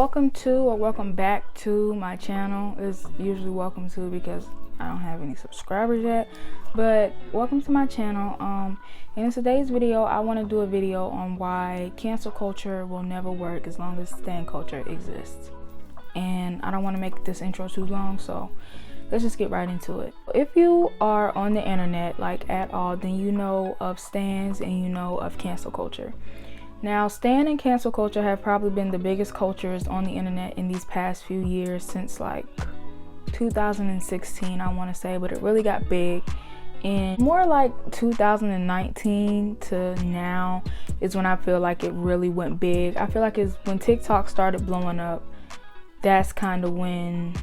welcome to or welcome back to my channel. It's usually welcome to because I don't have any subscribers yet, but welcome to my channel. And in today's video I want to do a video on why cancel culture will never work as long as stan culture exists. And I don't want to make this intro too long, so let's just get right into it. If you are on the internet like at all, then you know of stans and you know of cancel culture. Now, stan and cancel culture have probably been the biggest cultures on the internet in these past few years, since like 2016 I want to say, but it really got big and more like 2019 to now is when I feel like it really went big. I feel like it's when TikTok started blowing up, that's kind of when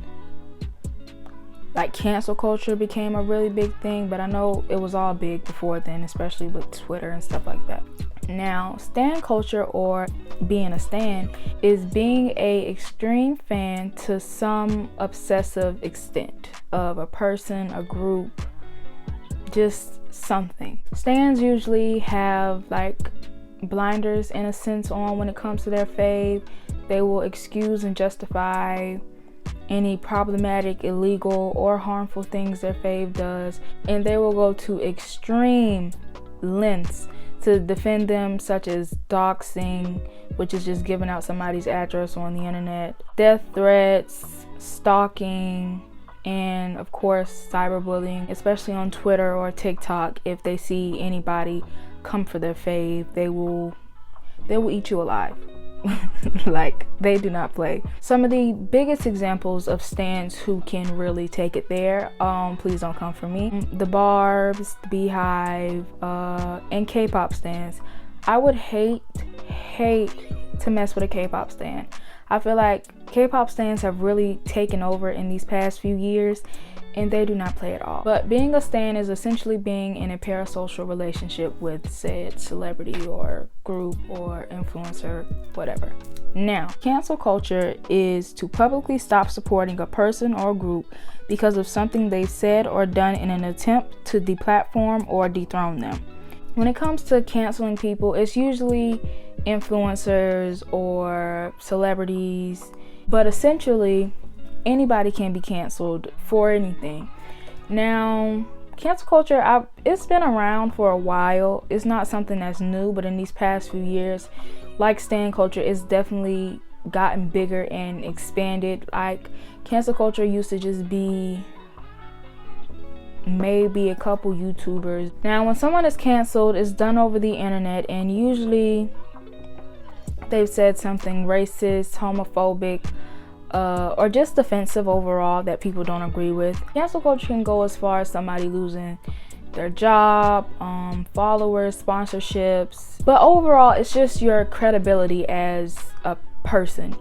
like cancel culture became a really big thing, but I know it was all big before then, especially with Twitter and stuff like that. Now, stan culture, or being a stan, is being a extreme fan to some obsessive extent of a person, a group, just something. Stans usually have like blinders in a sense on when it comes to their fave. They will excuse and justify any problematic, illegal, or harmful things their fave does, and they will go to extreme lengths to defend them, such as doxing, which is just giving out somebody's address on the internet, death threats, stalking, and of course cyberbullying, especially on Twitter or TikTok. If they see anybody come for their fave, they will eat you alive. Like, they do not play. Some of the biggest examples of stans who can really take it there, please don't come for me, the Barbs, the Beehive, and K-pop stans. I would hate to mess with a K-pop stan. I feel like K-pop stans have really taken over in these past few years, and they do not play at all. But being a stan is essentially being in a parasocial relationship with said celebrity or group or influencer, whatever. Now, cancel culture is to publicly stop supporting a person or group because of something they said or done in an attempt to deplatform or dethrone them. When it comes to canceling people, it's usually influencers or celebrities, but essentially anybody can be canceled for anything. Now, cancel culture, it's been around for a while. It's not something that's new, but in these past few years, like stan culture, it's definitely gotten bigger and expanded. Like, cancel culture used to just be maybe a couple YouTubers. Now, when someone is canceled, it's done over the internet, and usually they've said something racist, homophobic, or just offensive overall that people don't agree with. Cancel culture can go as far as somebody losing their job, followers, sponsorships, but overall it's just your credibility as a person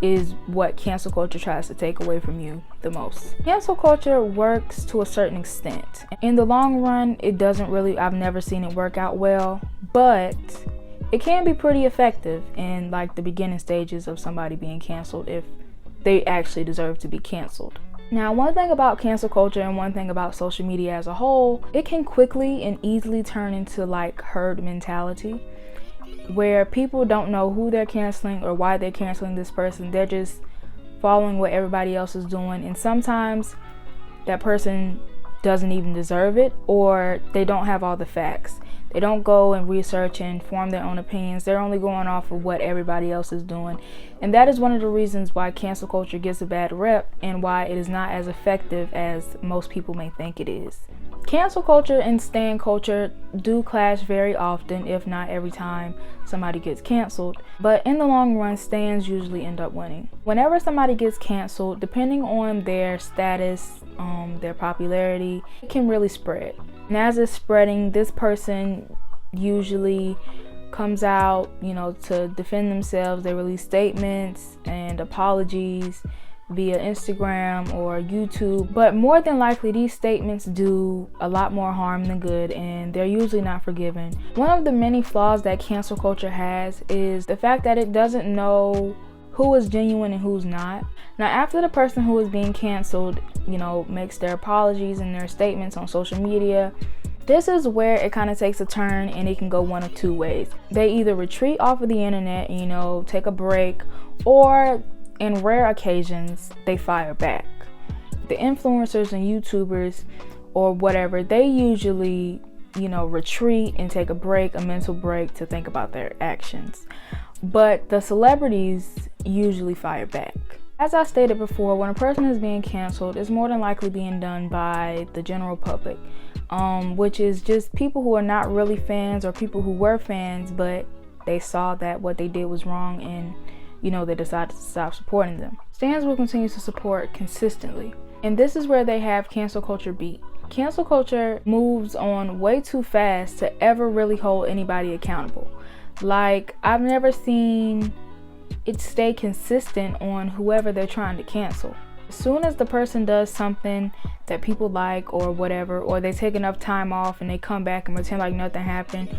is what cancel culture tries to take away from you the most. Cancel culture works to a certain extent. In the long run, it doesn't really, I've never seen it work out well, but it can be pretty effective in like the beginning stages of somebody being canceled if they actually deserve to be canceled. Now, one thing about cancel culture and one thing about social media as a whole, it can quickly and easily turn into like herd mentality, where people don't know who they're canceling or why they're canceling this person. They're just following what everybody else is doing, and sometimes that person doesn't even deserve it, or they don't have all the facts. They don't go and research and form their own opinions. They're only going off of what everybody else is doing. And that is one of the reasons why cancel culture gets a bad rep and why it is not as effective as most people may think it is. Cancel culture and stan culture do clash very often, if not every time somebody gets canceled. But in the long run, stans usually end up winning. Whenever somebody gets canceled, depending on their status, their popularity, it can really spread. And as it's spreading, this person usually comes out, to defend themselves. They release statements and apologies via Instagram or YouTube, but more than likely these statements do a lot more harm than good, and they're usually not forgiven. One of the many flaws that cancel culture has is the fact that it doesn't know who is genuine and who's not. Now, after the person who is being canceled, makes their apologies and their statements on social media, this is where it kind of takes a turn, and it can go one of two ways. They either retreat off of the internet, take a break, or in rare occasions, they fire back. The influencers and YouTubers or whatever, they usually, retreat and take a break, a mental break to think about their actions. But the celebrities usually fire back. As I stated before, when a person is being canceled, it's more than likely being done by the general public, which is just people who are not really fans or people who were fans, but they saw that what they did was wrong and, they decided to stop supporting them. Stans will continue to support consistently. And this is where they have cancel culture beat. Cancel culture moves on way too fast to ever really hold anybody accountable. Like, I've never seen it stay consistent on whoever they're trying to cancel. As soon as the person does something that people like or whatever, or they take enough time off and they come back and pretend like nothing happened,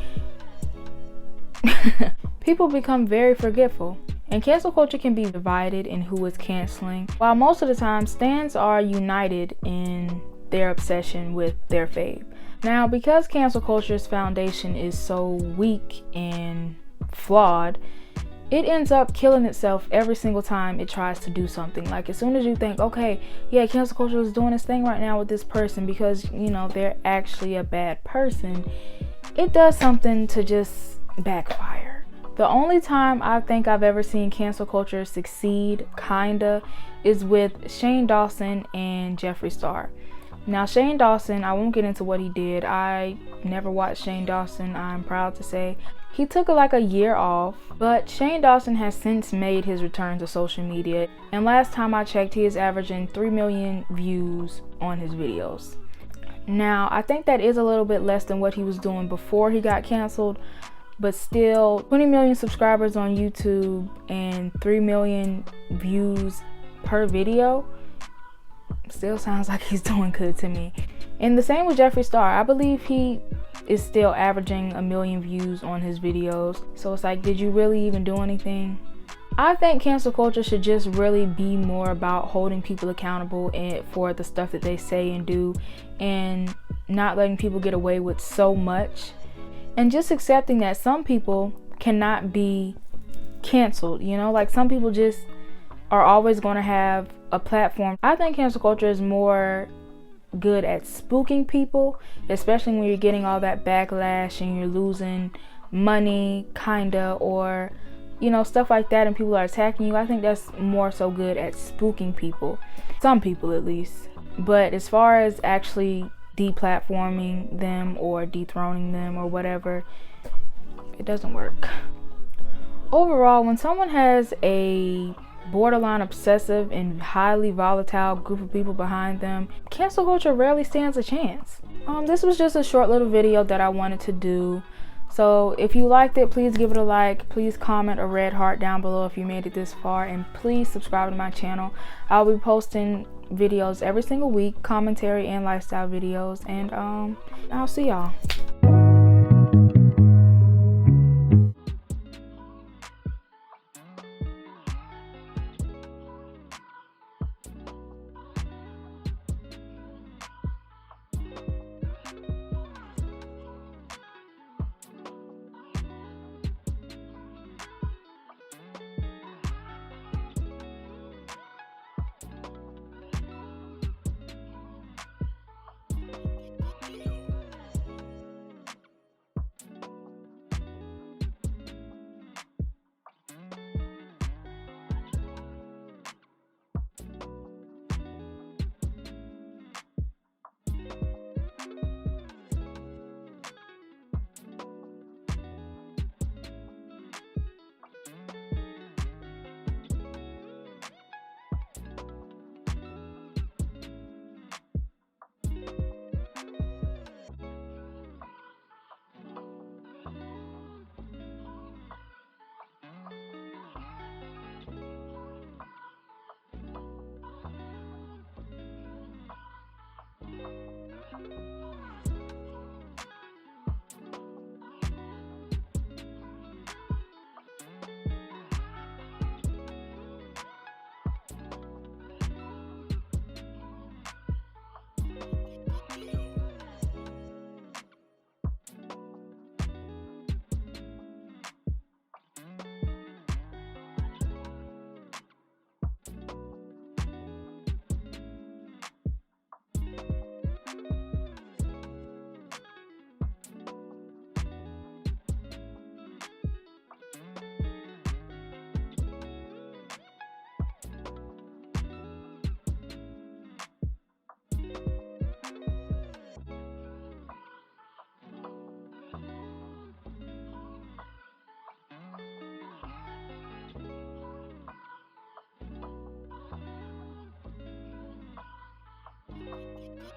people become very forgetful. And cancel culture can be divided in who is canceling, while most of the time stans are united in their obsession with their fave. Now, because cancel culture's foundation is so weak and flawed, it ends up killing itself every single time it tries to do something. Like, as soon as you think, okay, yeah, cancel culture is doing this thing right now with this person because, they're actually a bad person, it does something to just backfire. The only time I think I've ever seen cancel culture succeed, kinda, is with Shane Dawson and Jeffree Star. Now, Shane Dawson, I won't get into what he did. I never watched Shane Dawson, I'm proud to say. He took like a year off, but Shane Dawson has since made his return to social media. And last time I checked, he is averaging 3 million views on his videos. Now, I think that is a little bit less than what he was doing before he got canceled, but still 20 million subscribers on YouTube and 3 million views per video still sounds like he's doing good to me. And the same with Jeffree Star. I believe he is still averaging 1 million views on his videos. So it's like, did you really even do anything? I think cancel culture should just really be more about holding people accountable for the stuff that they say and do, and not letting people get away with so much, and just accepting that some people cannot be canceled. Like, some people just are always going to have a platform. I think cancel culture is more good at spooking people, especially when you're getting all that backlash and you're losing money, kinda, or stuff like that, and people are attacking you. I think that's more so good at spooking people, some people at least. But as far as actually deplatforming them or dethroning them or whatever, it doesn't work. Overall, when someone has a borderline obsessive and highly volatile group of people behind them, cancel culture rarely stands a chance. This was just a short little video that I wanted to do. So if you liked it, please give it a like. Please comment a red heart down below if you made it this far, and please subscribe to my channel. I'll be posting videos every single week, commentary and lifestyle videos, and I'll see y'all.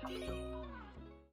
do.